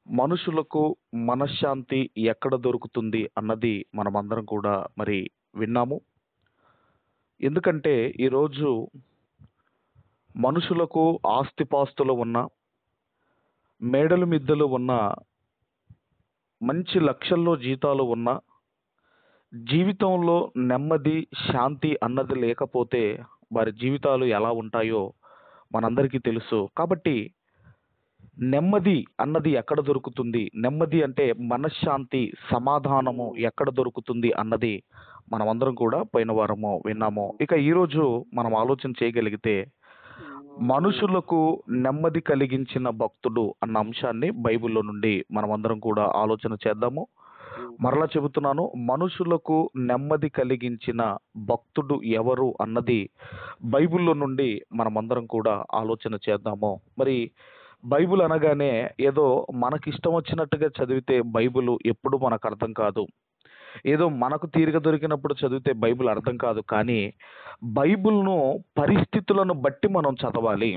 మనుషులకు మనశ్శాంతి ఎక్కడ దొరుకుతుంది అన్నది మనమందరం కూడా మరి విన్నాము. ఎందుకంటే ఈరోజు మనుషులకు ఆస్తిపాస్తులు ఉన్న, మేడలు మిద్దెలు ఉన్న, మంచి లక్షల్లో జీతాలు ఉన్న, జీవితంలో నెమ్మది శాంతి అన్నది లేకపోతే వారి జీవితాలు ఎలా ఉంటాయో మనందరికీ తెలుసు. కాబట్టి నెమ్మది అన్నది ఎక్కడ దొరుకుతుంది, నెమ్మది అంటే మనశ్శాంతి, సమాధానము ఎక్కడ దొరుకుతుంది అన్నది మనమందరం కూడా పోయిన వారము విన్నాము. ఇక ఈరోజు మనం ఆలోచన చేయగలిగితే మనుషులకు నెమ్మది కలిగించిన భక్తుడు అన్న అంశాన్ని బైబిల్లో నుండి మనమందరం కూడా ఆలోచన చేద్దాము. మరలా చెబుతున్నాను, మనుషులకు నెమ్మది కలిగించిన భక్తుడు ఎవరు అన్నది బైబిల్లో నుండి మనమందరం కూడా ఆలోచన చేద్దాము. మరి బైబిల్ అనగానే ఏదో మనకిష్టం వచ్చినట్టుగా చదివితే బైబిల్ ఎప్పుడు మనకు అర్థం కాదు. ఏదో మనకు తీరిక దొరికినప్పుడు చదివితే బైబిల్ అర్థం కాదు. కానీ బైబిల్ను పరిస్థితులను బట్టి మనం చదవాలి.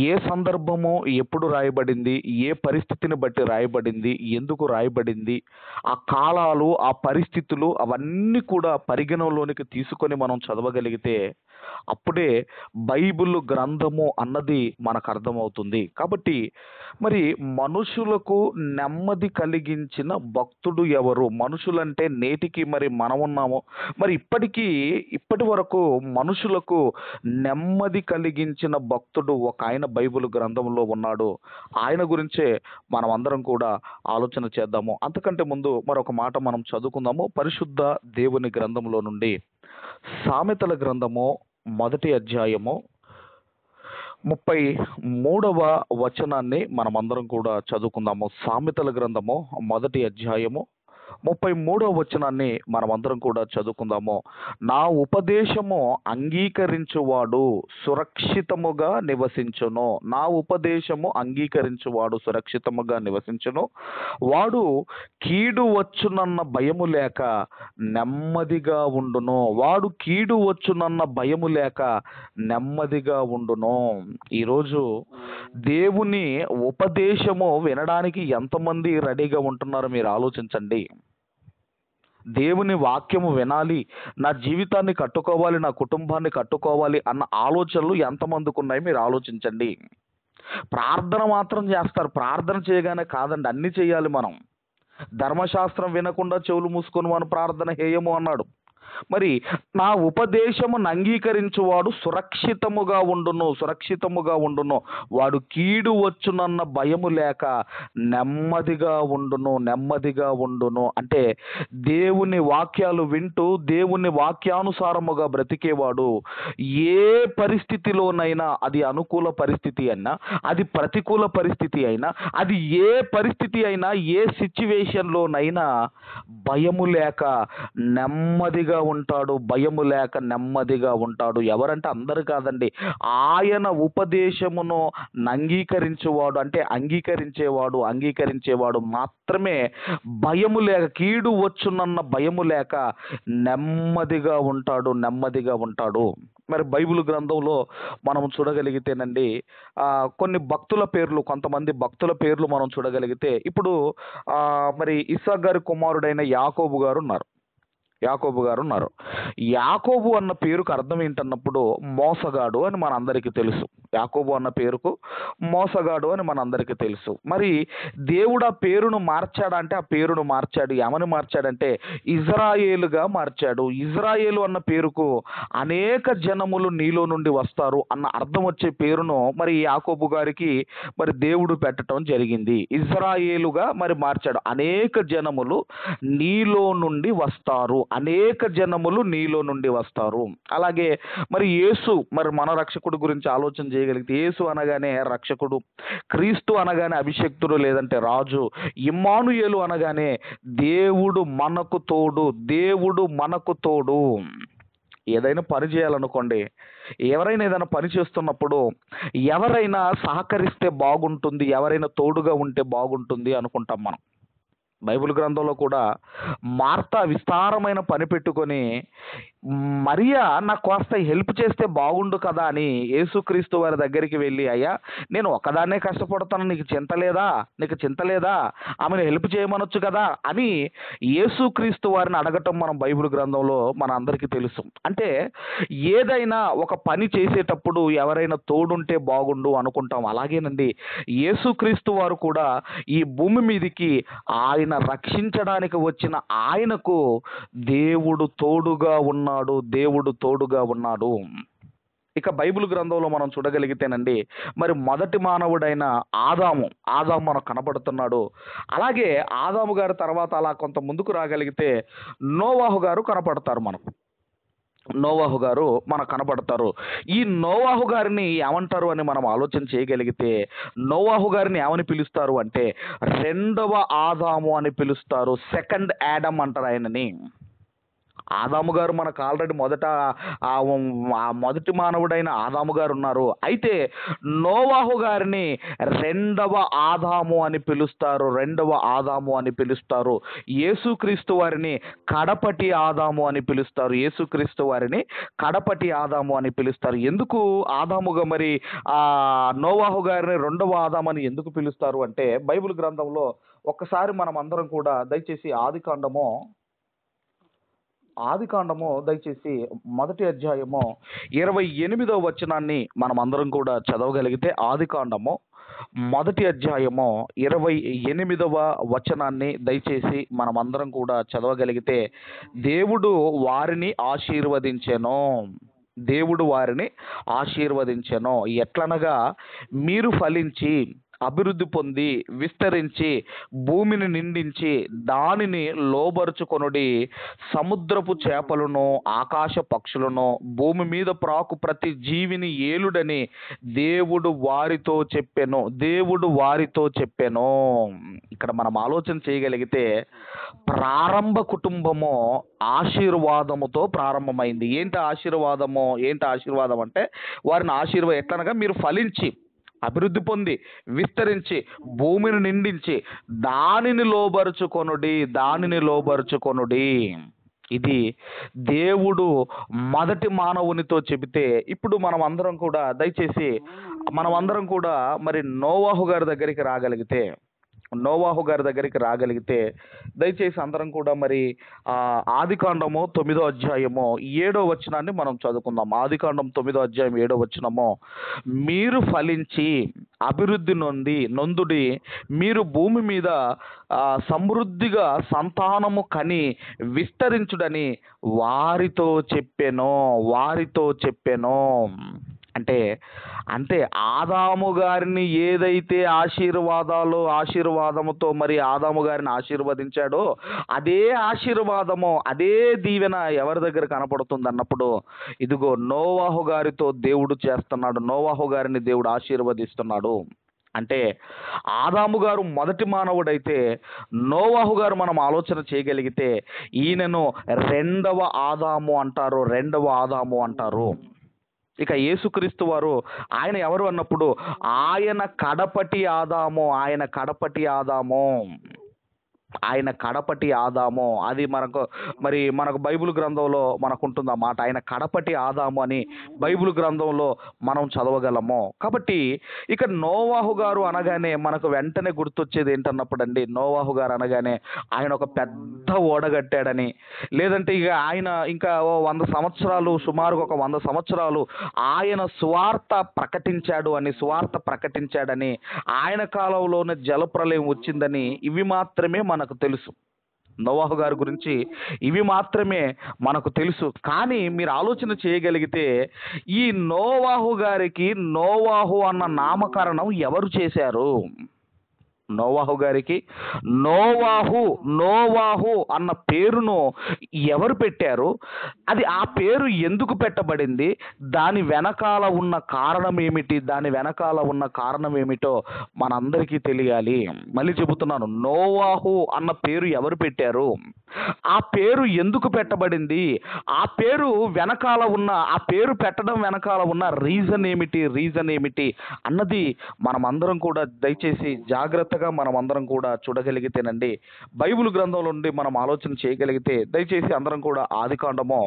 ఏ సందర్భమో ఎప్పుడు రాయబడింది, ఏ పరిస్థితిని బట్టి రాయబడింది, ఎందుకు రాయబడింది, ఆ కాలాలు, ఆ పరిస్థితులు అవన్నీ కూడా పరిగణలోనికి తీసుకొని మనం చదవగలిగితే అప్పుడే బైబిల్ గ్రంథము అన్నది మనకు అర్థమవుతుంది. కాబట్టి మరి మనుషులకు నెమ్మది కలిగించిన భక్తుడు ఎవరు? మనుషులంటే నేటికి మరి మనం ఉన్నాము. మరి ఇప్పటి వరకు మనుషులకు నెమ్మది కలిగించిన భక్తుడు ఒక ఆయన బైబిల్ గ్రంథంలో ఉన్నాడు. ఆయన గురించే మనం అందరం కూడా ఆలోచన చేద్దాము. అంతకంటే ముందు మరొక మాట మనం చదువుకుందాము. పరిశుద్ధ దేవుని గ్రంథంలో నుండి సామెతల గ్రంథము 1వ అధ్యాయము 33వ వచనాన్ని మనమందరం కూడా చదువుకుందాము. సామెతల గ్రంథము 1వ అధ్యాయము 33వ వచనాన్ని మనమందరం కూడా చదువుకుందాము. నా ఉపదేశము అంగీకరించువాడు సురక్షితముగా నివసించును. నా ఉపదేశము అంగీకరించువాడు సురక్షితముగా నివసించును. వాడు కీడు వచ్చునన్న భయము లేక నెమ్మదిగా ఉండును. వాడు కీడు వచ్చునన్న భయము లేక నెమ్మదిగా ఉండును. ఈరోజు దేవుని ఉపదేశము వినడానికి ఎంతమంది రెడీగా ఉంటున్నారో మీరు ఆలోచించండి. దేవుని వాక్యము వినాలి, నా జీవితాన్ని కట్టుకోవాలి, నా కుటుంబాన్ని కట్టుకోవాలి అన్న ఆలోచనలు ఎంతమందికి ఉన్నాయి మీరు ఆలోచించండి. ప్రార్థన మాత్రం చేస్తారు. ప్రార్థన చేయగానే కాదండి, అన్నీ చేయాలి మనం. ధర్మశాస్త్రం వినకుండా చెవులు మూసుకొని మన ప్రార్థన హేయము అన్నాడు. మరి నా ఉపదేశమును అంగీకరించువాడు సురక్షితముగా ఉండును. వాడు కీడు వచ్చునన్న భయము లేక నెమ్మదిగా ఉండును. అంటే దేవుని వాక్యాలు వింటూ దేవుని వాక్యానుసారముగా బ్రతికేవాడు ఏ పరిస్థితిలోనైనా, అది అనుకూల పరిస్థితి అయినా, అది ప్రతికూల పరిస్థితి అయినా, అది ఏ పరిస్థితి అయినా, ఏ సిచ్యువేషన్లోనైనా భయము లేక నెమ్మదిగా ఉంటాడు. భయము లేక నెమ్మదిగా ఉంటాడు. ఎవరంటే అందరు కాదండి, ఆయన ఉపదేశమును అంగీకరించేవాడు, అంటే అంగీకరించేవాడు మాత్రమే భయము లేక, కీడు వచ్చునన్న భయము లేక నెమ్మదిగా ఉంటాడు. మరి బైబిల్ గ్రంథంలో మనం చూడగలిగితేనండి, కొంతమంది భక్తుల పేర్లు మనం చూడగలిగితే, ఇప్పుడు మరి ఇస్సాకు గారి కుమారుడైన యాకోబు గారు ఉన్నారు. యాకోబు అన్న పేరుకు అర్థం ఏంటన్నప్పుడు మోసగాడు అని మనందరికీ తెలుసు. యాకోబు అన్న పేరుకు మోసగాడు అని మనందరికీ తెలుసు. మరి దేవుడు ఆ పేరును మార్చాడా అంటే ఆ పేరును మార్చాడు. ఏమని మార్చాడంటే ఇజ్రాయేలుగా మార్చాడు. ఇజ్రాయేలు అన్న పేరుకు అనేక జనములు నీలో నుండి వస్తారు అన్న అర్థం వచ్చే పేరును మరి యాకోబు గారికి మరి దేవుడు పెట్టడం జరిగింది. ఇజ్రాయేలుగా మరి మార్చాడు. అనేక జనములు నీలో నుండి వస్తారు. అలాగే మరి యేసు, మరి మన రక్షకుడు గురించి ఆలోచన చేయగలిగితే, యేసు అనగానే రక్షకుడు, క్రీస్తు అనగానే అభిషక్తుడు లేదంటే రాజు, ఇమ్మానుయేలు అనగానే దేవుడు మనకు తోడు. ఏదైనా పని చేయాలనుకోండి, ఎవరైనా ఏదైనా పని చేస్తున్నప్పుడు ఎవరైనా సహకరిస్తే బాగుంటుంది, ఎవరైనా తోడుగా ఉంటే బాగుంటుంది అనుకుంటాం మనం. బైబిల్ గ్రంథంలో కూడా మార్తా విస్తారమైన పని పెట్టుకొని మరియా నాకు కాస్త హెల్ప్ చేస్తే బాగుండు కదా అని యేసుక్రీస్తు వారి దగ్గరికి వెళ్ళి, అయ్యా నేను ఒక్కదాన్నే కష్టపడతాను, నీకు చింత లేదా, ఆమెను హెల్ప్ చేయమనొచ్చు కదా అని యేసుక్రీస్తు వారిని అడగటం మనం బైబిల్ గ్రంథంలో మన అందరికీ తెలుసు. అంటే ఏదైనా ఒక పని చేసేటప్పుడు ఎవరైనా తోడుంటే బాగుండు అనుకుంటాం. అలాగేనండి, యేసుక్రీస్తు వారు కూడా ఈ భూమి మీదికి ఆయన రక్షించడానికి వచ్చిన ఆయనకు దేవుడు తోడుగా ఉన్నాడు. ఇక బైబిల్ గ్రంథంలో మనం చూడగలిగితేనండి, మరి మొదటి మానవుడైన ఆదాము మనకు కనపడుతున్నాడు. అలాగే ఆదాము గారి తర్వాత అలా కొంత ముందుకు రాగలిగితే నోవాహు గారు కనపడతారు మనకు కనపడతారు. ఈ నోవాహు గారిని ఏమంటారు అని మనం ఆలోచన చేయగలిగితే, నోవాహు గారిని ఏమని పిలుస్తారు అంటే రెండవ ఆదాము అని పిలుస్తారు. సెకండ్ యాడమ్ అంటారు ఆయనని. ఆదాము గారు మనకు ఆల్రెడీ మొదటి మానవుడైన ఆదాము గారు ఉన్నారు. అయితే నోవాహు గారిని రెండవ ఆదాము అని పిలుస్తారు. యేసుక్రీస్తు వారిని కడపటి ఆదాము అని పిలుస్తారు. ఎందుకు ఆదాముగా మరి నోవాహు గారిని రెండవ ఆదాము అని ఎందుకు పిలుస్తారు అంటే, బైబిల్ గ్రంథంలో ఒక్కసారి మనం అందరం కూడా దయచేసి ఆదికాండము దయచేసి మొదటి అధ్యాయము 28వ వచనాన్ని మనం అందరం కూడా చదవగలిగితే, ఆదికాండము మొదటి అధ్యాయము 28వ వచనాన్ని దయచేసి మనం అందరం కూడా చదవగలిగితే, దేవుడు వారిని ఆశీర్వదించెను. ఎట్లనగా మీరు ఫలించి అభివృద్ధి పొంది విస్తరించి భూమిని నిండించి దానిని లోబరుచుకొనుడి, సముద్రపు చేపలను ఆకాశ పక్షులను భూమి మీద ప్రాకు ప్రతి జీవిని ఏలుడని దేవుడు వారితో చెప్పెను. ఇక్కడ మనం ఆలోచన చేయగలిగితే ప్రారంభ కుటుంబము ఆశీర్వాదముతో ప్రారంభమైంది. ఏంటి ఆశీర్వాదం అంటే వారిని ఎట్లనగా మీరు ఫలించి అభివృద్ధి పొంది విస్తరించి భూమిని నిండించి దానిని లోబరుచుకొనుడి. ఇది దేవుడు మొదటి మానవునితో చెబితే, ఇప్పుడు మనం అందరం కూడా మరి నోవాహు గారి దగ్గరికి రాగలిగితే దయచేసి అందరం కూడా మరి ఆదికాండము 9వ అధ్యాయము 7వ వచనాన్ని మనం చదువుకుందాం. ఆదికాండం 9వ అధ్యాయం 7వ వచనము, మీరు ఫలించి అభివృద్ధి నొందుడి, మీరు భూమి మీద సమృద్ధిగా సంతానము కని విస్తరించుడని వారితో చెప్పెను. అంటే ఆదాము గారిని ఏదైతే ఆశీర్వాదముతో మరి ఆదాము గారిని ఆశీర్వదించాడో, అదే ఆశీర్వాదము, అదే దీవెన ఎవరి దగ్గర కనపడుతుంది అన్నప్పుడు, ఇదిగో నోవాహు గారితో దేవుడు చేస్తున్నాడు. నోవాహు గారిని దేవుడు ఆశీర్వదిస్తున్నాడు. అంటే ఆదాము గారు మొదటి మానవుడైతే, నోవాహు గారు మనం ఆలోచన చేయగలిగితే ఈయనను రెండవ ఆదాము అంటారు. ఇక యేసుక్రీస్తు వారు ఆయన ఎవరు అన్నప్పుడు, ఆయన కడపటి ఆదాము. అది మనకు బైబిల్ గ్రంథంలో మనకు ఉంటుంది అన్నమాట. ఆయన కడపటి ఆదాము అని బైబిల్ గ్రంథంలో మనం చదవగలము. కాబట్టి ఇక నోవాహు గారు అనగానే మనకు వెంటనే గుర్తొచ్చేది ఏంటన్నప్పుడు అండి, నోవాహు గారు అనగానే ఆయన ఒక పెద్ద ఓడ కట్టాడని, లేదంటే ఇక ఆయన ఇంకా 100 సంవత్సరాలు, సుమారుగా ఒక 100 సంవత్సరాలు ఆయన సువార్త ప్రకటించాడని, ఆయన కాలంలోనే జలప్రలయం వచ్చిందని, ఇవి మాత్రమే మనకు తెలుసు. నోవాహు గారి గురించి ఇవి మాత్రమే మనకు తెలుసు. కానీ మీరు ఆలోచన చేయగలిగితే ఈ నోవాహు గారికి నోవాహు అన్న నామకరణం ఎవరు చేశారు? నోవాహు గారికి నోవాహు అన్న పేరును ఎవరు పెట్టారు? అది ఆ పేరు ఎందుకు పెట్టబడింది? దాని వెనకాల ఉన్న కారణం ఏమిటో మనందరికీ తెలియాలి. మళ్ళీ చెబుతున్నాను, నోవాహు అన్న పేరు ఎవరు పెట్టారు? ఆ పేరు ఎందుకు పెట్టబడింది? ఆ పేరు పెట్టడం వెనకాల ఉన్న రీజన్ ఏమిటి అన్నది మనమందరం కూడా దయచేసి జాగ్రత్తగా మనమందరం కూడా చూడగలిగితేనండి, బైబిల్ గ్రంథంలో నుండి మనం ఆలోచన చేయగలిగితే దయచేసి అందరం కూడా ఆదికాండము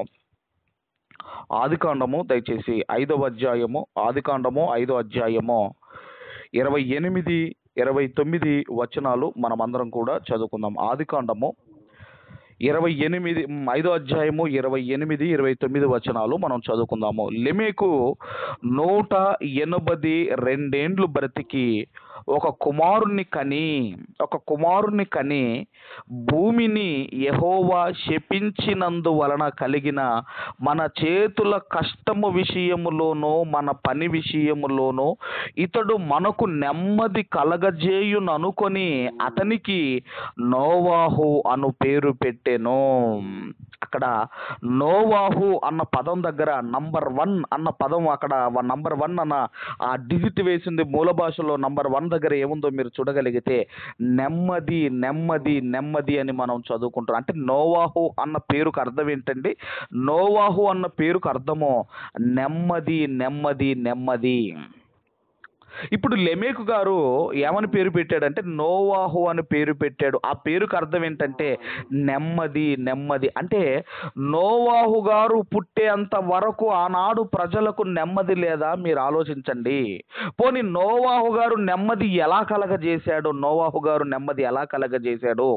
ఆదికాండము దయచేసి 5వ అధ్యాయము, ఆదికాండము 5వ అధ్యాయము 28, 29 వచనాలు మనమందరం కూడా చదువుకుందాం. ఆదికాండము 28 5వ అధ్యాయము 28, 29 వచనాలు మనం చదువుకుందాము. లెమెకు 182 బ్రతికి ఒక కుమారుణ్ణి కని భూమిని యెహోవా శపించినందువలన కలిగిన మన చేతుల కష్టము విషయములోనూ మన పని విషయములోనూ ఇతడు మనకు నెమ్మది కలగజేయుననుకొని అతనికి నోవాహు అను పేరు పెట్టెను. అక్కడ నోవాహు అన్న పదం దగ్గర నంబర్ 1 అన్న పదం, అక్కడ నంబర్ 1 అన్న ఆ డిజిట్ వేసింది మూల భాషలో. నంబర్ 1 దగ్గర ఏముందో మీరు చూడగలిగితే నెమ్మది నెమ్మది నెమ్మది అని మనం చదువుకుంటాం. అంటే నోవాహు అన్న పేరుకు అర్థం ఏంటండి? నోవాహు అన్న పేరుకు అర్థము నెమ్మది నెమ్మది నెమ్మది. ఇప్పుడు లెమెకు గారు ఏమని పేరు పెట్టాడంటే నోవాహు అని పేరు పెట్టాడు. ఆ పేరుకు అర్థం ఏంటంటే నెమ్మది నెమ్మది. అంటే నోవాహు గారు పుట్టేంత వరకు ఆనాడు ప్రజలకు నెమ్మది లేదా? మీరు ఆలోచించండి. పోనీ నోవాహు గారు నెమ్మది ఎలా కలగజేశాడు?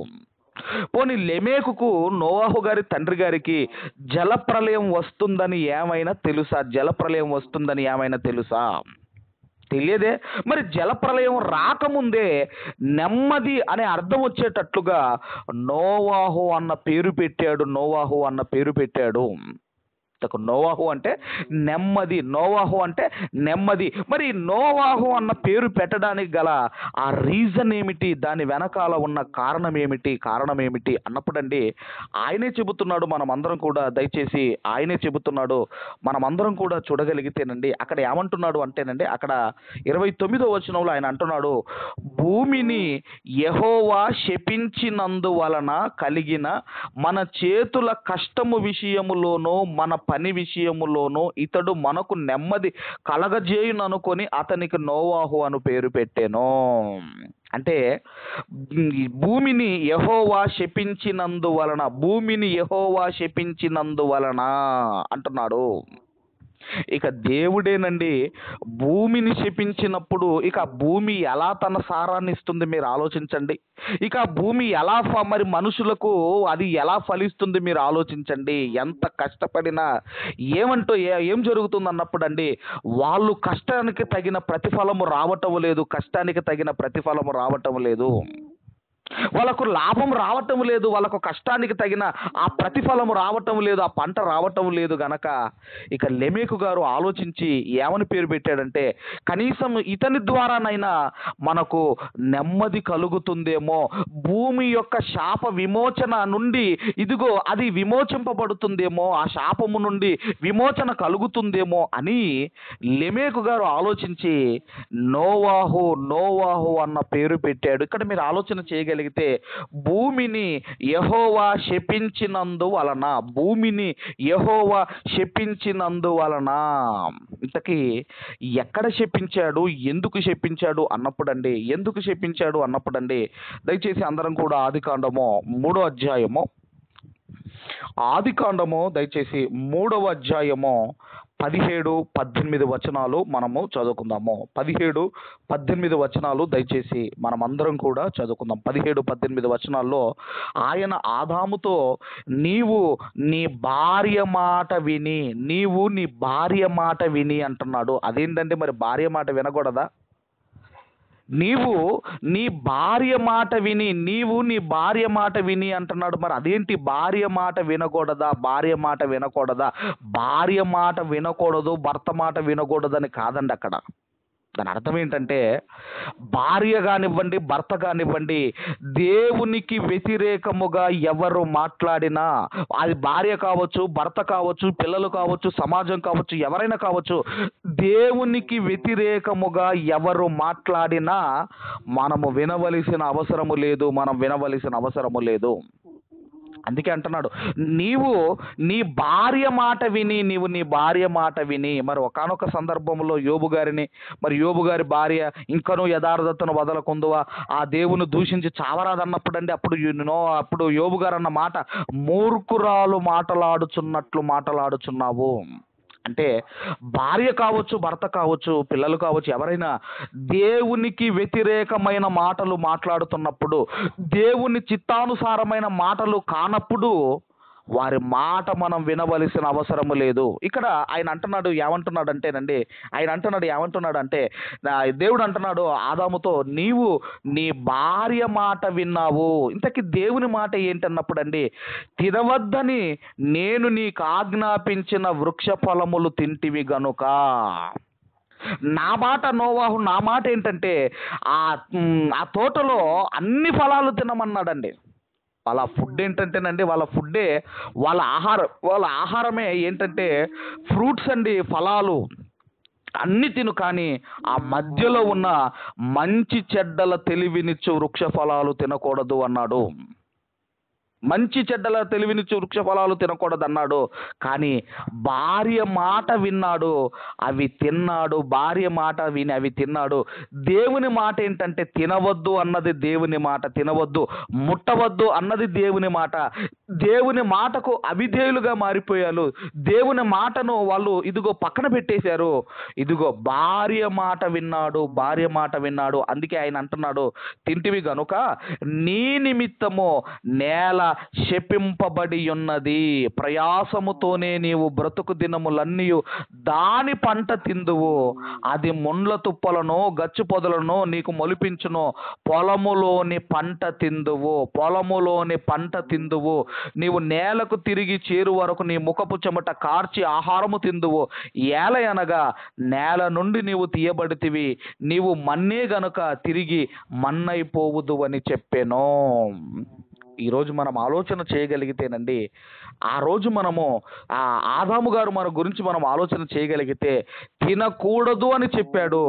పోనీ లెమెకుకు నోవాహు గారి తండ్రి గారికి జలప్రలయం వస్తుందని ఏమైనా తెలుసా? తెలియదే. మరి జలప్రలయం రాకముందే నెమ్మది అనే అర్థం వచ్చేటట్లుగా నోవాహు అన్న పేరు పెట్టాడు. నోవాహు అంటే నెమ్మది. మరి నోవాహు అన్న పేరు పెట్టడానికి గల ఆ రీజన్ ఏమిటి? దాని వెనకాల ఉన్న కారణం ఏమిటి అన్నప్పుడండి ఆయనే చెబుతున్నాడు. మనమందరం కూడా దయచేసి ఆయనే చెబుతున్నాడు. మనమందరం కూడా చూడగలిగితేనండి అక్కడ ఏమంటున్నాడు అంటేనండి, అక్కడ 29వ వచనంలో ఆయన అంటున్నాడు, భూమిని యెహోవా శపించినందువలన కలిగిన మన చేతుల కష్టము విషయములోనూ మన పని విషయములోనూ ఇతడు మనకు నెమ్మది కలగజేయుననుకొని అతనికి నోవాహు అను పేరు పెట్టెను. అంటే భూమిని యెహోవా శపించినందువలన అంటున్నాడు. ఇక దేవుడేనండి భూమిని శపించినప్పుడు ఇక భూమి ఎలా తన సారాన్ని ఇస్తుంది? మీరు ఆలోచించండి. ఇక భూమి ఎలా మరి మనుషులకు అది ఎలా ఫలిస్తుంది? మీరు ఆలోచించండి. ఎంత కష్టపడినా ఏం జరుగుతుంది అన్నప్పుడు అండి, వాళ్ళు కష్టానికి తగిన ప్రతిఫలము రావటం లేదు. వాళ్ళకు లాభం రావటం లేదు. వాళ్ళకు కష్టానికి తగిన ఆ ప్రతిఫలం రావటం లేదు. ఆ పంట రావటం లేదు గనక ఇక లెమెకు గారు ఆలోచించి ఏమని పేరు పెట్టాడంటే, కనీసం ఇతని ద్వారానైనా మనకు నెమ్మది కలుగుతుందేమో, భూమి యొక్క శాప విమోచన నుండి ఇదిగో అది విమోచింపబడుతుందేమో, ఆ శాపము నుండి విమోచన కలుగుతుందేమో అని లెమెకు గారు ఆలోచించి నోవాహు అన్న పేరు పెట్టాడు. ఇక్కడ మీరు ఆలోచన చేయగలిగితే భూమిని యెహోవా శపించినందువలన ఇంతకీ ఎక్కడ శపించాడు? ఎందుకు శపించాడు అన్నప్పుడండి దయచేసి అందరం కూడా ఆదికాండము 3వ అధ్యాయము 17, 18 వచనాలు మనము చదువుకుందాము. 17, 18 వచనాలు దయచేసి మనమందరం కూడా చదువుకుందాం. 17, 18 వచనాల్లో ఆయన ఆదాముతో నీవు నీ భార్య మాట విని అంటున్నాడు. అదేంటంటే మరి భార్య మాట వినకూడదా? నీవు నీ భార్య మాట విని అంటున్నాడు. మరి అదేంటి? భార్య మాట వినకూడదా? భార్య మాట వినకూడదు, భర్త మాట వినకూడదని కాదండి అక్కడ. దాని అర్థం ఏంటంటే భార్య కానివ్వండి, భర్త కానివ్వండి, దేవునికి వ్యతిరేకముగా ఎవరు మాట్లాడినా, అది భార్య కావచ్చు, భర్త కావచ్చు, పిల్లలు కావచ్చు, సమాజం కావచ్చు, ఎవరైనా కావచ్చు, దేవునికి వ్యతిరేకముగా ఎవరు మాట్లాడినా మనం వినవలసిన అవసరము లేదు. అందుకే అంటున్నాడు, నీవు నీ భార్య మాట విని నీవు నీ భార్య మాట విని మరి ఒకానొక సందర్భంలో యోబు గారి భార్య ఇంకనూ యథార్థతను వదలకుందువా, ఆ దేవుని దూషించి చావరాదన్నప్పుడు అండి అప్పుడు యోబు గారు అన్న మాట, మూర్ఖురాలు మాటలాడుచున్నట్లు మాటలాడుచున్నావు. అంటే భార్య కావచ్చు, భర్త కావచ్చు, పిల్లలు కావచ్చు, ఎవరైనా దేవునికి వ్యతిరేకమైన మాటలు మాట్లాడుతున్నప్పుడు, దేవుని చిత్తానుసారమైన మాటలు కానప్పుడు వారి మాట మనం వినవలసిన అవసరం లేదు. ఇక్కడ ఆయన అంటున్నాడు ఏమంటున్నాడంటే, దేవుడు అంటున్నాడు ఆదాముతో, నీవు నీ భార్య మాట విన్నావు. ఇంతకీ దేవుని మాట ఏంటన్నప్పుడు అండి, తినవద్దని నేను నీకు ఆజ్ఞాపించిన వృక్ష ఫలములు తింటివి గనుక. నా మాట ఏంటంటే, ఆ తోటలో అన్ని ఫలాలు తినమన్నాడండి. వాళ్ళ ఫుడ్ ఏంటంటేనండి, వాళ్ళ ఆహారమే ఏంటంటే ఫ్రూట్స్ అండి, ఫలాలు అన్ని తిను, కానీ ఆ మధ్యలో ఉన్న మంచి చెడ్డల తెలివినిచ్చు వృక్ష ఫలాలు తినకూడదు అన్నాడు. మంచి చెడ్డల తెలివినిచ్చు వృక్ష ఫలాలు తినకూడదు అన్నాడు. కానీ భార్య మాట విన్నాడు, అవి తిన్నాడు. భార్య మాట విని అవి తిన్నాడు. దేవుని మాట ఏంటంటే, తినవద్దు అన్నది దేవుని మాట, తినవద్దు ముట్టవద్దు అన్నది దేవుని మాట. దేవుని మాటకు అవిధేయులుగా మారిపోయారు. దేవుని మాటను వాళ్ళు ఇదిగో పక్కన పెట్టేశారు. ఇదిగో భార్య మాట విన్నాడు. అందుకే ఆయన అంటున్నాడు, తింటివి గనుక నీ నిమిత్తము నేల శపింపబడి ఉన్నది, ప్రయాసముతోనే నీవు బ్రతుకు దినములన్నీ దాని పంట తిందువు. అది ముండ్ల తుప్పలను గచ్చు పొదలను నీకు మొలిపించును. పొలములోని పంట తిందువు. నీవు నేలకు తిరిగి చేరు వరకు నీ ముఖపు చెమట కార్చి ఆహారము తిందువు. ఏలయనగా నేల నుండి నీవు తీయబడితివి, నీవు మన్నే గనుక తిరిగి మన్నైపోవుదు అని చెప్పెను. ఈరోజు మనం ఆలోచన చేయగలిగితేనండి, ఆ రోజు మనము ఆదాము గారు మన గురించి మనం ఆలోచన చేయగలిగితే, తినకూడదు అని చెప్పాడు,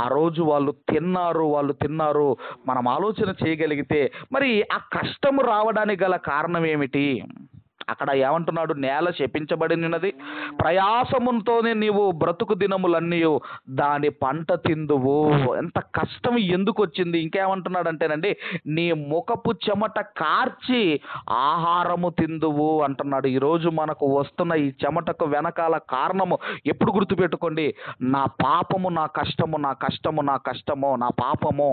ఆ రోజు వాళ్ళు తిన్నారు. మనం ఆలోచన చేయగలిగితే మరి ఆ కష్టము రావడానికి గల కారణం ఏమిటి? అక్కడ ఏమంటున్నాడు, నేల శపించబడినది, ప్రయాసముతోనే నీవు బ్రతుకు దినములన్నీ దాని పంట తిందువు. ఎంత కష్టం ఎందుకు వచ్చింది? ఇంకేమంటున్నాడు అంటేనండి, నీ ముఖపు చెమట కార్చి ఆహారము తిందువు అంటున్నాడు. ఈరోజు మనకు వస్తున్న ఈ చెమటకు వెనకాల కారణము ఎప్పుడు గుర్తుపెట్టుకోండి, నా పాపము, నా కష్టము, నా పాపము.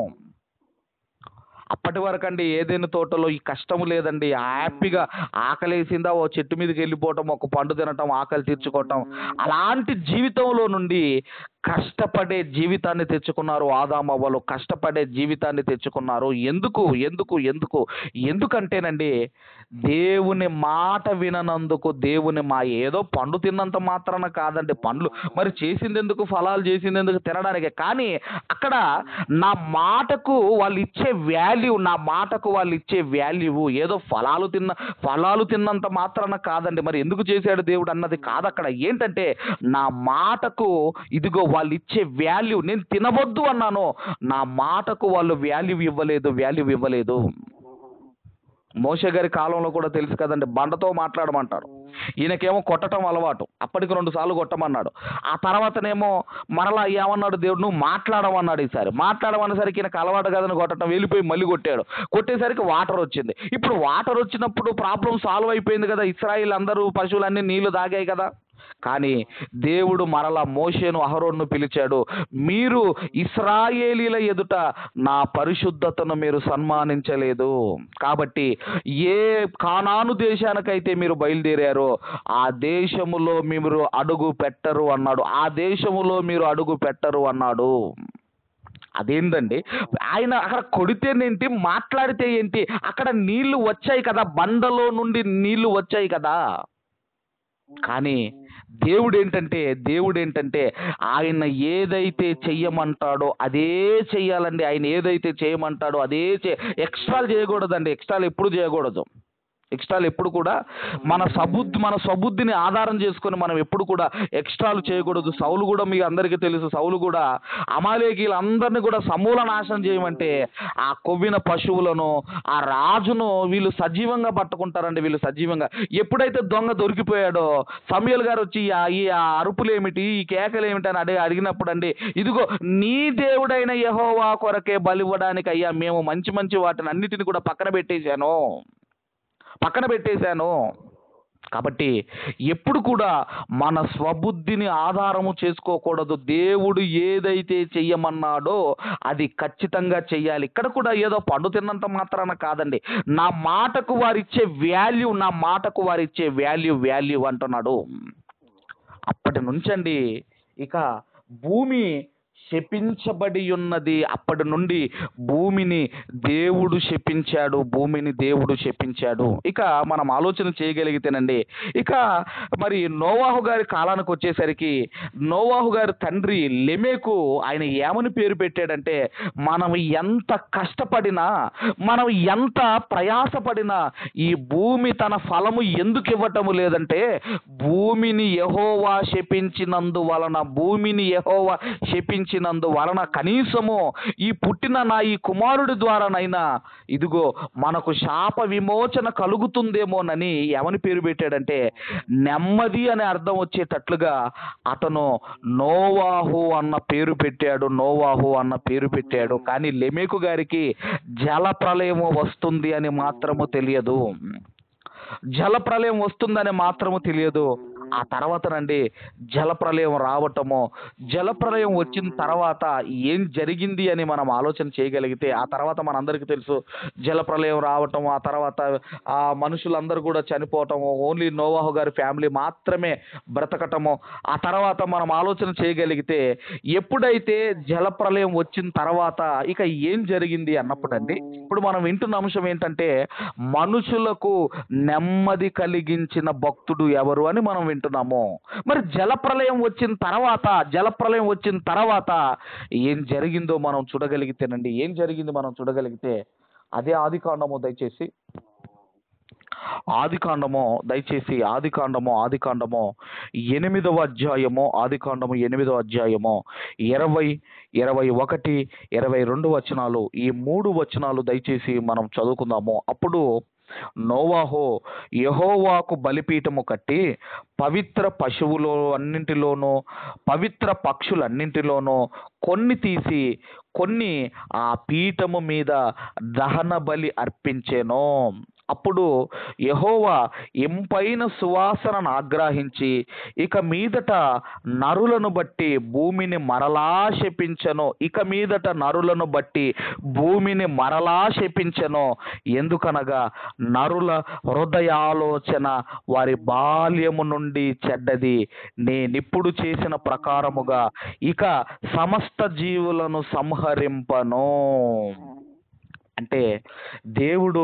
అప్పటి వరకు అండి ఏదైనా తోటలో ఈ కష్టము లేదండి. హ్యాపీగా ఆకలేసిందా ఓ చెట్టు మీదకి వెళ్ళిపోవటం, ఒక పండు తినటం, ఆకలి తీర్చుకోవటం. అలాంటి జీవితంలో నుండి కష్టపడే జీవితాన్ని తెచ్చుకున్నారు ఆదాము అవ్వలు. కష్టపడే జీవితాన్ని తెచ్చుకున్నారు. ఎందుకంటేనండి, దేవుని మాట విననందుకు. ఏదో పండు తిన్నంత మాత్రాన కాదండి. పండ్లు మరి చేసింది ఎందుకు, ఫలాలు చేసింది ఎందుకు? తినడానికి. కానీ అక్కడ నా మాటకు వాళ్ళు ఇచ్చే వాల్యూ ఏదో ఫలాలు తిన్నంత మాత్రాన కాదండి. మరి ఎందుకు చేశాడు దేవుడు అన్నది కాదు. అక్కడ ఏంటంటే, నా మాటకు ఇదిగో వాళ్ళు ఇచ్చే వాల్యూ, నేను తినవద్దు అన్నాను, నా మాటకు వాళ్ళు వాల్యూ ఇవ్వలేదు. మోషే గారి కాలంలో కూడా తెలుసు కదండి, బండతో మాట్లాడమంటాడు. ఈయనకేమో కొట్టడం అలవాటు, అప్పటికి 2 సార్లు కొట్టమన్నాడు. ఆ తర్వాతనేమో మరలా ఏమన్నాడు దేవుడు, నువ్వు మాట్లాడమన్నాడు. ఈసారి మాట్లాడమనేసరికి ఈయనకు అలవాటు కదని కొట్టడం, వెళ్ళిపోయి మళ్ళీ కొట్టేసరికి వాటర్ వచ్చింది. ఇప్పుడు వాటర్ వచ్చినప్పుడు ప్రాబ్లం సాల్వ్ అయిపోయింది కదా, ఇశ్రాయేల్ అందరూ పశువులన్నీ నీళ్లు తాగాయి కదా. కానీ దేవుడు మరలా మోషేను, అహరోన్ను పిలిచాడు. మీరు ఇశ్రాయేలీల ఎదుట నా పరిశుద్ధతను మీరు సన్మానించలేదు, కాబట్టి ఏ కానాను దేశానికైతే మీరు బయలుదేరారో ఆ దేశములో మీరు అడుగు పెట్టరు అన్నాడు. అదేంటండి, ఆయన అక్కడ కొడితేనేంటి, మాట్లాడితే ఏంటి? అక్కడ నీళ్లు వచ్చాయి కదా, బండలో నుండి నీళ్లు వచ్చాయి కదా. కానీ దేవుడు ఏంటంటే ఆయన ఏదైతే చెయ్యమంటాడో అదే చెయ్యాలండి. ఆయన ఏదైతే చేయమంటాడో అదే ఎక్స్ట్రాలు చేయకూడదండి. ఎక్స్ట్రాలు ఎప్పుడు చేయకూడదు. ఎక్స్ట్రాలు ఎప్పుడు కూడా మన స్వబుద్ధిని ఆధారం చేసుకొని మనం ఎప్పుడు కూడా ఎక్స్ట్రాలు చేయకూడదు. సౌలు కూడా మీకు అందరికీ తెలుసు, సౌలు కూడా అమాలేకీలందరినీ కూడా సమూల నాశనం చేయమంటే ఆ కొవ్విన పశువులను ఆ రాజును వీళ్ళు సజీవంగా పట్టుకుంటారండి. వీళ్ళు సజీవంగా ఎప్పుడైతే దొంగ దొరికిపోయాడో సమూయేలు గారు వచ్చి ఈ అరుపులేమిటి, ఈ కేకలేమిటి అని అడిగినప్పుడు అండి, ఇదిగో నీ దేవుడైన యెహోవా కొరకే బలివ్వడానికి అయ్యా మేము మంచి మంచి వాటిని అన్నిటిని కూడా పక్కన పెట్టేశాను. కాబట్టి ఎప్పుడు కూడా మన స్వబుద్ధిని ఆధారము చేసుకోకూడదు. దేవుడు ఏదైతే చెయ్యమన్నాడో అది ఖచ్చితంగా చెయ్యాలి. ఇక్కడ కూడా ఏదో పండు తిన్నంత మాత్రాన కాదండి, నా మాటకు వారిచ్చే వాల్యూ అంటున్నాడు. అప్పటి నుంచండి ఇక భూమి శపించబడి ఉన్నది. అప్పటి నుండి భూమిని దేవుడు శపించాడు. ఇక మనం ఆలోచన చేయగలిగితేనండి, ఇక మరి నోవాహు గారి కాలానికి వచ్చేసరికి నోవాహు గారి తండ్రి లెమెకు ఆయన ఏమని పేరు పెట్టాడంటే, మనం ఎంత కష్టపడినా, మనం ఎంత ప్రయాసపడినా ఈ భూమి తన ఫలము ఎందుకు ఇవ్వటము లేదంటే, భూమిని యెహోవా శపించినందువలన కనీసము ఈ పుట్టిన ఈ కుమారుడి ద్వారానైనా ఇదిగో మనకు శాప విమోచన కలుగుతుందేమోనని ఏమని పేరు పెట్టాడంటే, నెమ్మది అనే అర్థం వచ్చేటట్లుగా అతను నోవాహు అన్న పేరు పెట్టాడు. కానీ లెమెకు గారికి జల ప్రళయము వస్తుంది అని మాత్రము తెలియదు. ఆ తర్వాతనండి జలప్రలయం వచ్చిన తర్వాత ఏం జరిగింది అని మనం ఆలోచన చేయగలిగితే, ఆ తర్వాత మనందరికీ తెలుసు జలప్రలయం రావటం, ఆ తర్వాత ఆ మనుషులందరూ కూడా చనిపోవటము, ఓన్లీ నోవాహు గారి ఫ్యామిలీ మాత్రమే బ్రతకటము. ఆ తర్వాత మనం ఆలోచన చేయగలిగితే ఎప్పుడైతే జలప్రలయం వచ్చిన తర్వాత ఇక ఏం జరిగింది అన్నప్పుడండి, ఇప్పుడు మనం వింటున్న అంశం ఏంటంటే, మనుషులకు నెమ్మది కలిగించిన భక్తుడు ఎవరు అని మనం వింటున్నాము. మరి జలప్రలయం వచ్చిన తర్వాత ఏం జరిగింది మనం చూడగలిగితే అదే ఆదికాండము దయచేసి ఆదికాండము 8వ అధ్యాయము 20, 21, 22 వచనాలు, ఈ 3 వచనాలు దయచేసి మనం చదువుకుందాము. అప్పుడు నోవాహు యెహోవాకు బలిపీఠము కట్టి పవిత్ర పశువులు అన్నింటిలోనూ పవిత్ర పక్షులన్నింటిలోనూ కొన్ని తీసి కొన్ని ఆ పీఠము మీద దహన బలి అర్పించెను. అప్పుడు యెహోవా ఇంపైన సువాసనను ఆగ్రహించి ఇక మీదట నరులను బట్టి భూమిని మరలా శపించెను. ఎందుకనగా నరుల హృదయాలోచన వారి బాల్యము నుండి చెడ్డది. నేనిప్పుడు చేసిన ప్రకారముగా ఇక సమస్త జీవులను సంహరింపను. అంటే దేవుడు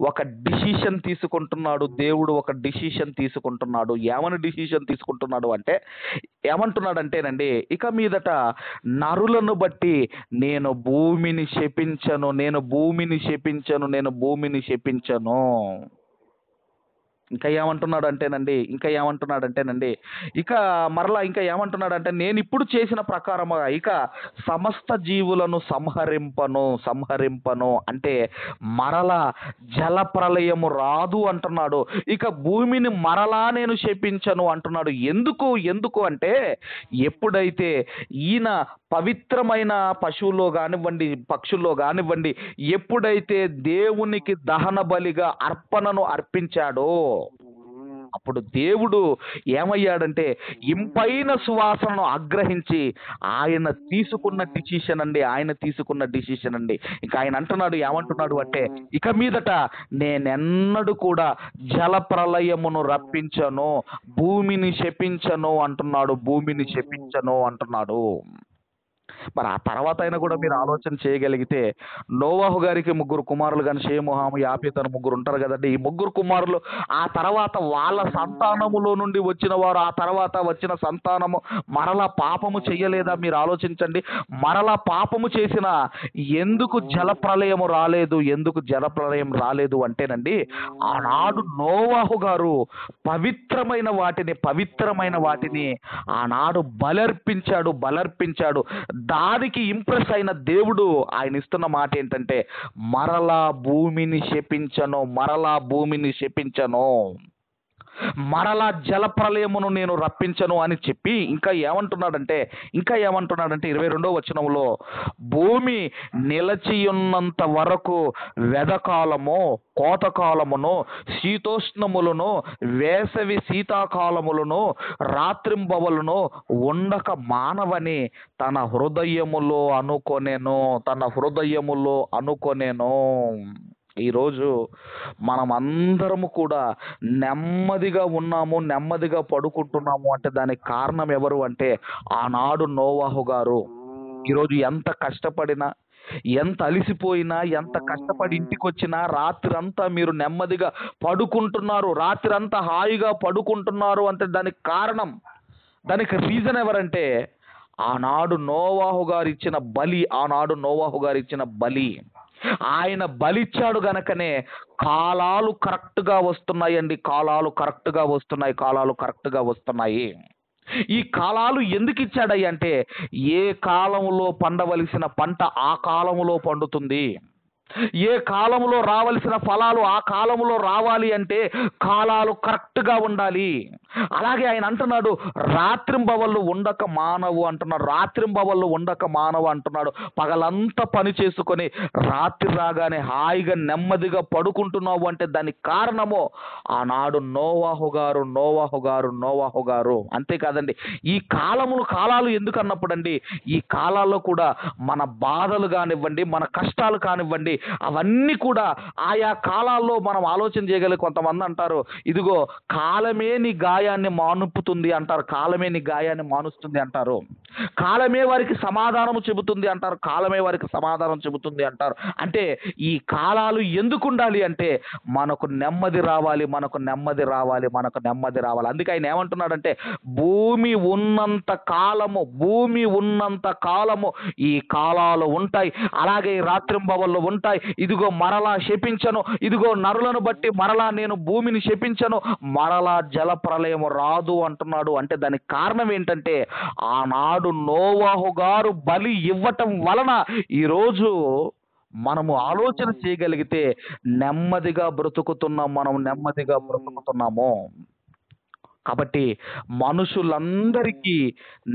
ఒక డిసిషన్ తీసుకుంటున్నాడు. ఏమని డిసిషన్ తీసుకుంటున్నాడు అంటే, ఏమంటున్నాడంటేనండి, ఇక మీదట నరులను బట్టి నేను భూమిని శపించను. ఇంకా ఏమంటున్నాడంటేనండి ఇక మరలా ఇంకా ఏమంటున్నాడంటే, నేను ఇప్పుడు చేసిన ప్రకారముగా ఇక సమస్త జీవులను సంహరింపను అంటే మరలా జల ప్రళయము రాదు అంటున్నాడు. ఇక భూమిని మరలా నేను శపించను అంటున్నాడు. ఎందుకు అంటే, ఎప్పుడైతే ఈయన పవిత్రమైన పశువుల్లో కానివ్వండి, పక్షుల్లో కానివ్వండి, ఎప్పుడైతే దేవునికి దహన బలిగా అర్పణను అర్పించాడో అప్పుడు దేవుడు ఏమయ్యాడంటే, ఇంపైన సువాసనను ఆగ్రహించి ఆయన తీసుకున్న డిసిషన్ అండి. ఇంకా ఆయన ఏమంటున్నాడు అంటే, ఇక మీదట నేనెన్నడూ కూడా జల ప్రళయమును రప్పించను, భూమిని శపించను అంటున్నాడు. మరి ఆ తర్వాత అయినా కూడా మీరు ఆలోచన చేయగలిగితే, నోవాహు గారికి ముగ్గురు కుమారులు కానీ షేము హాము యాపేతు అని ముగ్గురు ఉంటారు కదండి. ఈ ముగ్గురు కుమారులు ఆ తర్వాత వాళ్ళ సంతానములో నుండి వచ్చిన వారు, ఆ తర్వాత వచ్చిన సంతానము మరలా పాపము చెయ్యలేదా? మీరు ఆలోచించండి. మరలా పాపము చేసిన ఎందుకు జలప్రళయము రాలేదు? ఎందుకు జలప్రళయం రాలేదు అంటేనండి, ఆనాడు నోవాహు గారు పవిత్రమైన వాటిని ఆనాడు బలర్పించాడు. దానికి ఇంప్రెస్ అయిన దేవుడు ఆయన ఇస్తున్న మాట ఏంటంటే, మరలా భూమిని శపించను, మరలా జలప్రళయమును నేను రప్పించను అని చెప్పి ఇంకా ఏమంటున్నాడంటే 22వ వచనంలో, భూమి నిలచియున్నంత వరకు వెదకాలము, కోతకాలమును, శీతోష్ణములను, వేసవి శీతాకాలములను, రాత్రింబవలను ఉండక మానవని తన హృదయములో అనుకొనెను. ఈరోజు మనం అందరము కూడా నెమ్మదిగా ఉన్నాము, నెమ్మదిగా పడుకుంటున్నాము అంటే దానికి కారణం ఎవరు అంటే ఆనాడు నోవాహు గారు. ఈరోజు ఎంత కష్టపడినా, ఎంత అలిసిపోయినా, ఎంత కష్టపడి ఇంటికి వచ్చినా, రాత్రంతా మీరు నెమ్మదిగా పడుకుంటున్నారు, రాత్రంతా హాయిగా పడుకుంటున్నారు అంటే దానికి రీజన్ ఎవరంటే ఆనాడు నోవాహు గారు ఇచ్చిన బలి. ఆయన బలిచ్చాడు గనకనే కాలాలు కరెక్ట్గా వస్తున్నాయండి. కాలాలు కరెక్ట్గా వస్తున్నాయి. ఈ కాలాలు ఎందుకు ఇచ్చాడయ్య అంటే, ఏ కాలంలో పండవలసిన పంట ఆ కాలంలో పండుతుంది, ఏ కాలంలో రావలసిన ఫలాలు ఆ కాలంలో రావాలి అంటే కాలాలు కరెక్ట్గా ఉండాలి. అలాగే ఆయన అంటున్నాడు, రాత్రింబవళ్ళు ఉండక మానవు అంటున్నాడు. పగలంతా పని చేసుకొని రాత్రి రాగానే హాయిగా నెమ్మదిగా పడుకుంటున్నావు అంటే దానికి కారణము ఆనాడు నోవాహు గారు. అంతేకాదండి, ఈ కాలాలు ఎందుకు అన్నప్పుడండి, ఈ కాలాల్లో కూడా మన బాధలు కానివ్వండి, మన కష్టాలు కానివ్వండి, అవన్నీ కూడా ఆయా కాలాల్లో మనం ఆలోచన చేయగలిగి. కొంతమంది అంటారు, ఇదిగో కాలమే నీ గాయాన్ని మానుపుతుంది అంటారు, కాలమే నీ గాయాన్ని మానుస్తుంది అంటారు, కాలమే వారికి సమాధానం చెబుతుంది అంటారు. అంటే ఈ కాలాలు ఎందుకు ఉండాలి అంటే మనకు నెమ్మది రావాలి. అందుకే ఆయన ఏమంటున్నాడంటే, భూమి ఉన్నంత కాలము ఈ కాలాలు ఉంటాయి, అలాగే ఈ రాత్రింబవళ్ళు ఉంటాయి. ఇదిగో మరలా శపించను, ఇదిగో నరులను బట్టి మరలా నేను భూమిని శపించను, మరలా జలప్రళయము రాదు అంటున్నాడు. అంటే దానికి కారణం ఏంటంటే ఆనాడు నోవాహు గారు బలి ఇవ్వటం వలన ఈరోజు మనము ఆలోచన చేయగలిగితే నెమ్మదిగా బ్రతుకుతున్నాము. కాబట్టి మనుషులందరికీ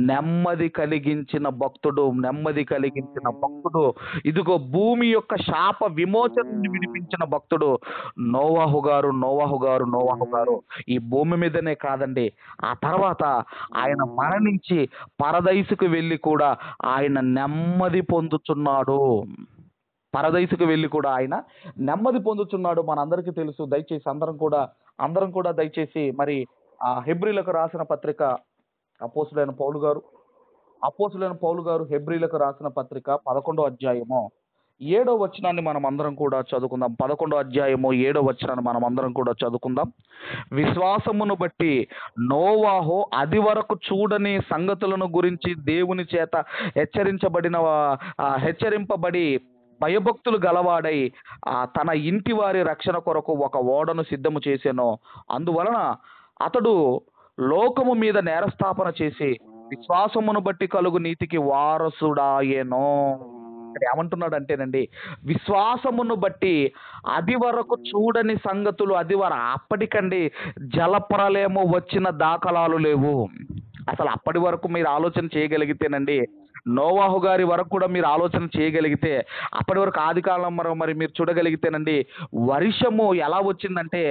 నెమ్మది కలిగించిన భక్తుడు, ఇదిగో భూమి యొక్క శాప విమోచన నుండి విడిపించిన భక్తుడు నోవాహు గారు. ఈ భూమి మీదనే కాదండి, ఆ తర్వాత ఆయన మరణించి పరదైసుకు వెళ్ళి కూడా ఆయన నెమ్మది పొందుతున్నాడు. మనందరికీ తెలుసు. దయచేసి అందరం కూడా దయచేసి మరి హెబ్రీలకు రాసిన పత్రిక, అపోస్తులైన పౌలు గారు హెబ్రీలకు రాసిన పత్రిక 11వ అధ్యాయము 7వ వచనాన్ని మనం అందరం కూడా చదువుకుందాం. 11వ అధ్యాయము 7వ వచనాన్ని మనం అందరం కూడా చదువుకుందాం. విశ్వాసమును బట్టి నోవాహు అది వరకు చూడని సంగతులను గురించి దేవుని చేత హెచ్చరింపబడి భయభక్తులు గలవాడై తన ఇంటి వారి రక్షణ కొరకు ఒక ఓడను సిద్ధము చేసెను. అందువలన అతడు లోకము మీద నేరస్థాపన చేసి విశ్వాసమును బట్టి కలుగు నీతికి వారసుడాయెను. ఇక్కడ ఏమంటున్నాడు అంటేనండి, విశ్వాసమును బట్టి అది వరకు చూడని సంగతులు, అప్పటికండి జలప్రలయము వచ్చిన దాఖలాలు లేవు. అసలు అప్పటి వరకు మీరు ఆలోచన చేయగలిగితేనండి, నోవాహు గారి వరకు కూడా మీరు ఆలోచన చేయగలిగితే, అప్పటి వరకు ఆది కాలం మరి మీరు చూడగలిగితేనండి, వర్షము ఎలా వచ్చిందంటే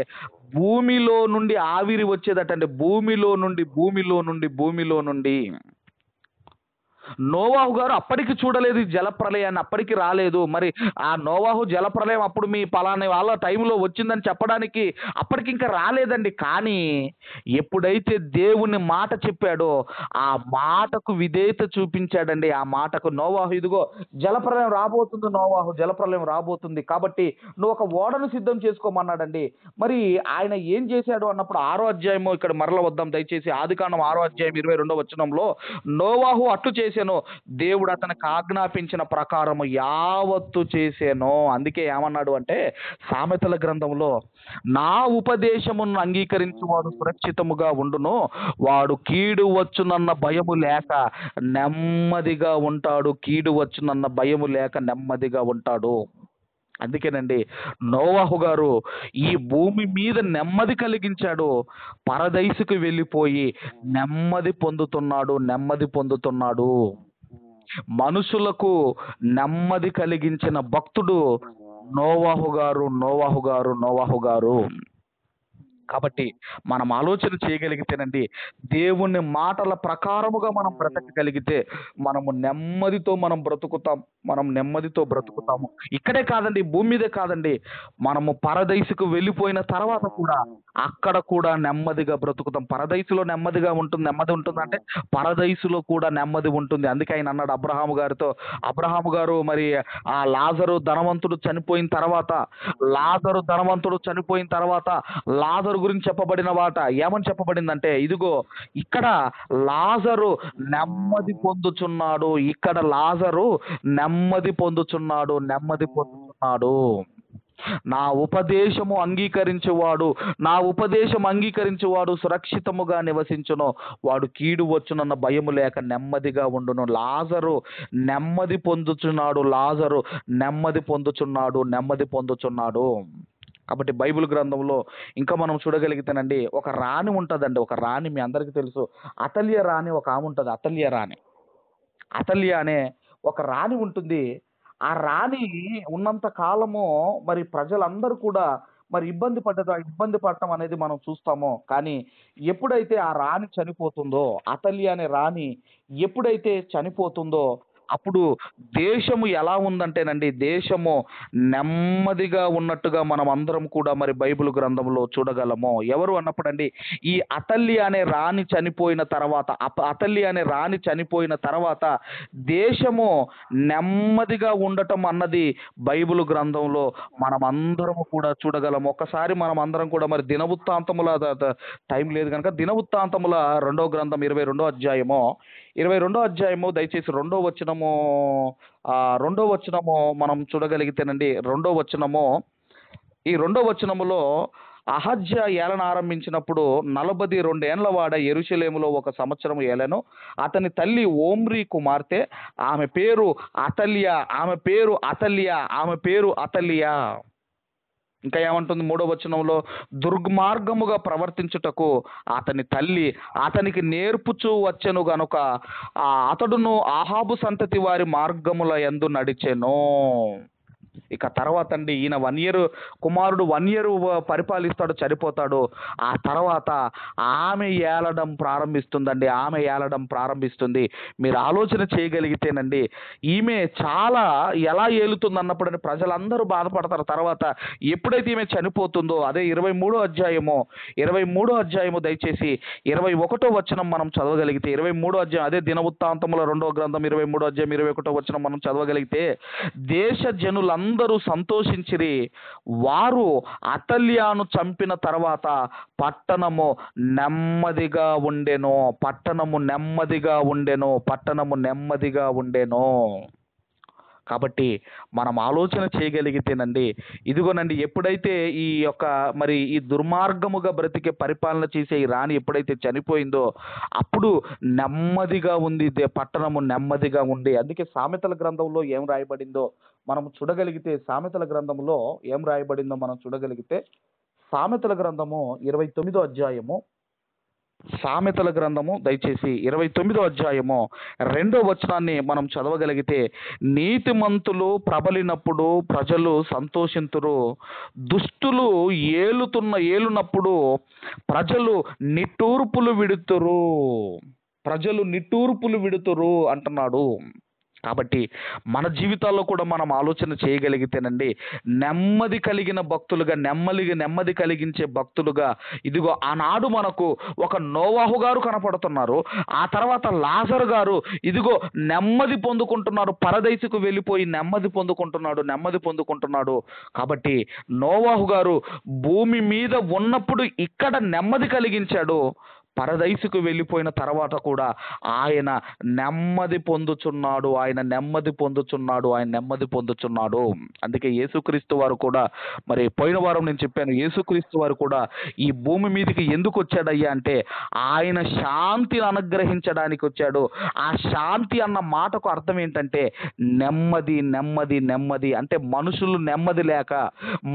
భూమిలో నుండి ఆవిరి వచ్చేదటండి. భూమిలో నుండి నోవాహు గారు అప్పటికి చూడలేదు ఈ జలప్రలయాన్ని, అప్పటికి రాలేదు. మరి ఆ నోవాహు జలప్రలయం అప్పుడు మీ పలానా వాళ్ళ టైంలో వచ్చిందని చెప్పడానికి అప్పటికి ఇంకా రాలేదండి. కానీ ఎప్పుడైతే దేవుని మాట చెప్పాడో ఆ మాటకు విధేయత చూపించాడండి. ఆ మాటకు నోవాహు, ఇదిగో జలప్రలయం రాబోతుంది, నోవాహు జలప్రలయం రాబోతుంది కాబట్టి నువ్వు ఒక ఓడను సిద్ధం చేసుకోమన్నాడండి. మరి ఆయన ఏం చేశాడు అన్నప్పుడు 6వ అధ్యాయము ఇక్కడ మరల వద్దాం దయచేసి. ఆదికాండం 6వ అధ్యాయం 22వ వచనంలో, నోవాహు అట్లు చేసెను, దేవుడు అతనికి ఆజ్ఞాపించిన ప్రకారము యావత్తు చేసెను. అందుకే ఏమన్నాడు అంటే సామెతల గ్రంథంలో, నా ఉపదేశమును అంగీకరించువాడు సురక్షితముగా ఉండును, వాడు కీడు వచ్చునన్న భయము లేక నెమ్మదిగా ఉంటాడు, కీడు వచ్చునన్న భయము లేక నెమ్మదిగా ఉంటాడు. అందుకేనండి నోవాహు గారు ఈ భూమి మీద నెమ్మది కలిగించాడు, పరదైసుకు వెళ్ళిపోయి నెమ్మది పొందుతున్నాడు, నెమ్మది పొందుతున్నాడు. మనుషులకు నెమ్మది కలిగించిన భక్తుడు నోవాహు గారు, నోవాహు గారు, నోవాహు గారు. కాబట్టి మనం ఆలోచన చేయగలిగితేనండి, దేవుని మాటల ప్రకారముగా మనం బ్రతకగలిగితే మనము నెమ్మదితో మనం బ్రతుకుతాం, మనం నెమ్మదితో బ్రతుకుతాము. ఇక్కడే కాదండి, భూమి మీదే కాదండి, మనము పరదైసుకు వెళ్ళిపోయిన తర్వాత కూడా అక్కడ కూడా నెమ్మదిగా బ్రతుకుతాం. పరదైసులో నెమ్మది ఉంటుందంటే పరదైసులో కూడా నెమ్మది ఉంటుంది. అందుకే ఆయన అన్నాడు అబ్రహాము గారితో, అబ్రహాము గారు మరి ఆ ధనవంతుడు చనిపోయిన తర్వాత, లాజరు గురించి చెప్పబడిన మాట ఏమని చెప్పబడిందంటే, ఇదిగో ఇక్కడ లాజరు నెమ్మది పొందుచున్నాడు, ఇక్కడ లాజరు నెమ్మది పొందుచున్నాడు, నెమ్మది పొందుచున్నాడు. నా ఉపదేశం అంగీకరించువాడు సురక్షితముగా నివసించును, వాడు కీడు వచ్చునన్న భయము లేక నెమ్మదిగా ఉండును. లాజరు నెమ్మది పొందుచున్నాడు, లాజరు నెమ్మది పొందుచున్నాడు, నెమ్మది పొందుచున్నాడు. కాబట్టి బైబిల్ గ్రంథంలో ఇంకా మనం చూడగలిగితేనండి, ఒక రాణి ఉంటుందండి. ఒక రాణి మీ అందరికీ తెలుసు, అతల్య రాణి ఒక ఆమె ఉంటుంది. అతల్య అనే ఒక రాణి ఉంటుంది. ఆ రాణి ఉన్నంత కాలము మరి ప్రజలందరూ కూడా మరి ఇబ్బంది పడటం అనేది మనం చూస్తాము. కానీ ఎప్పుడైతే ఆ రాణి చనిపోతుందో, అతల్య అనే రాణి ఎప్పుడైతే చనిపోతుందో, అప్పుడు దేశము ఎలా ఉందంటేనండి, దేశము నెమ్మదిగా ఉన్నట్టుగా మనం అందరం కూడా మరి బైబిల్ గ్రంథంలో చూడగలము. ఎవరు అన్నప్పుడండి, ఈ అతల్య అనే రాణి చనిపోయిన తర్వాత దేశము నెమ్మదిగా ఉండటం అన్నది బైబిల్ గ్రంథంలో మనం అందరము కూడా చూడగలము. ఒక్కసారి మనం అందరం కూడా మరి దినవృత్తాంతముల టైం లేదు కనుక దినవృత్తాంతముల 2వ గ్రంథం 22వ అధ్యాయము దయచేసి 2వ వచనము మనం చూడగలిగితేనండి, 2వ వచనములో, అహజ్యా ఏలన ఆరంభించినప్పుడు 42 ఏండ్ల వాడ యెరూషలేములో 1 సంవత్సరం ఏలెను. అతని తల్లి ఓమ్రీ కుమార్తె, ఆమె పేరు అతల్య. ఇంకా ఏమంటుంది 3వ వచనంలో, దుర్మార్గముగా ప్రవర్తించుటకు అతని తల్లి అతనికి నేర్పుచూ వచ్చెను గనుక అతడును ఆహాబు సంతతి వారి మార్గముల యందు నడిచెను. ఇక తర్వాత అండి, ఈయన 1 year కుమారుడు 1 year పరిపాలిస్తాడు, చనిపోతాడు. ఆ తర్వాత ఆమె ఏలడం ప్రారంభిస్తుంది. మీరు ఆలోచన చేయగలిగితేనండి, ఈమె చాలా ఎలా ఏలుతుంది అన్నప్పుడు ప్రజలందరూ బాధపడతారు. తర్వాత ఎప్పుడైతే ఈమె చనిపోతుందో, అదే 23వ అధ్యాయము దయచేసి 21వ వచనం మనం చదవగలిగితే, 23వ అధ్యాయం అదే దినవృత్తాంతముల 2వ గ్రంథం 23వ అధ్యాయం 21వ వచనం మనం చదవగలిగితే, దేశ జనులందరూ సంతోషించిరి, వారు అతల్యాను చంపిన తర్వాత పట్టణము నెమ్మదిగా ఉండెను. కాబట్టి మనం ఆలోచన చేయగలిగితేనండి, ఇదిగోనండి, ఎప్పుడైతే ఈ యొక్క మరి ఈ దుర్మార్గముగా బ్రతికే పరిపాలన చేసే ఈ రాణి ఎప్పుడైతే చనిపోయిందో, అప్పుడు నెమ్మదిగా ఉంది, పట్టణము నెమ్మదిగా ఉంది. అందుకే సామెతల గ్రంథంలో ఏం రాయబడిందో మనం చూడగలిగితే, సామెతల గ్రంథము 29వ అధ్యాయము, దయచేసి 29వ అధ్యాయము 2వ వచనాన్ని మనం చదవగలిగితే, నీతిమంతులు ప్రబలినప్పుడు ప్రజలు సంతోషింతురు, దుష్టులు ఏలునప్పుడు ప్రజలు నిట్టూర్పులు విడుతురు. ప్రజలు నిట్టూర్పులు విడుతురు అంటున్నాడు. కాబట్టి మన జీవితాల్లో కూడా మనం ఆలోచన చేయగలిగితేనండి, నెమ్మది కలిగిన భక్తులుగా, నెమ్మది కలిగించే భక్తులుగా, ఇదిగో ఆనాడు మనకు ఒక నోవాహు గారు కనపడుతున్నారు. ఆ తర్వాత లాజరు గారు ఇదిగో నెమ్మది పొందుకుంటున్నారు. పరదైసుకు వెళ్ళిపోయి నెమ్మది పొందుకుంటున్నాడు. కాబట్టి నోవాహు గారు భూమి మీద ఉన్నప్పుడు ఇక్కడ నెమ్మది కలిగించాడు. పరదైసుకు వెళ్ళిపోయిన తర్వాత కూడా ఆయన నెమ్మది పొందుచున్నాడు. అందుకే యేసుక్రీస్తు వారు కూడా, మరి పోయిన వారం నేను చెప్పాను, యేసుక్రీస్తు వారు కూడా ఈ భూమి మీదకి ఎందుకు వచ్చాడయ్యా అంటే ఆయన శాంతిని అనుగ్రహించడానికి వచ్చాడు. ఆ శాంతి అన్న మాటకు అర్థం ఏంటంటే నెమ్మది అంటే మనుషులు నెమ్మది లేక,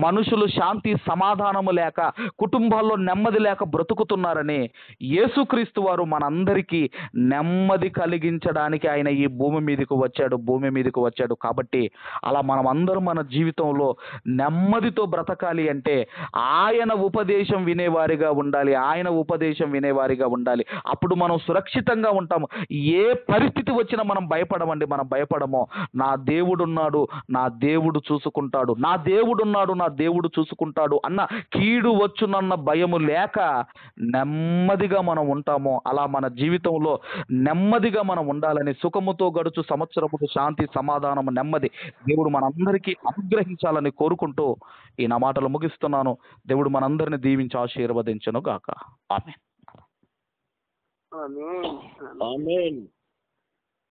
మనుషులు శాంతి సమాధానము లేక, కుటుంబాల్లో నెమ్మది లేక బ్రతుకుతున్నారని యేసుక్రీస్తు వారు మనందరికీ నెమ్మది కలిగించడానికి ఆయన ఈ భూమి మీదకి వచ్చాడు. కాబట్టి అలా మనం అందరం మన జీవితంలో నెమ్మదితో బ్రతకాలి అంటే ఆయన ఉపదేశం వినేవారిగా ఉండాలి. అప్పుడు మనం సురక్షితంగా ఉంటాము. ఏ పరిస్థితి వచ్చినా మనం భయపడము. నా దేవుడున్నాడు, నా దేవుడు చూసుకుంటాడు అన్న కీడు వచ్చునన్న భయము లేక నెమ్మదిగా మనం ఉంటామో, అలా మన జీవితంలో నెమ్మదిగా మనం ఉండాలని, సుఖముతో గడుచు సంవత్సరముకు శాంతి సమాధానము నెమ్మది దేవుడు మనందరికీ అనుగ్రహించాలని కోరుకుంటూ ఈ నా మాటలు ముగిస్తున్నాను. దేవుడు మనందరిని దీవించి ఆశీర్వదించును గాక. ఆమేన్. ఆమేన్. ఆమేన్.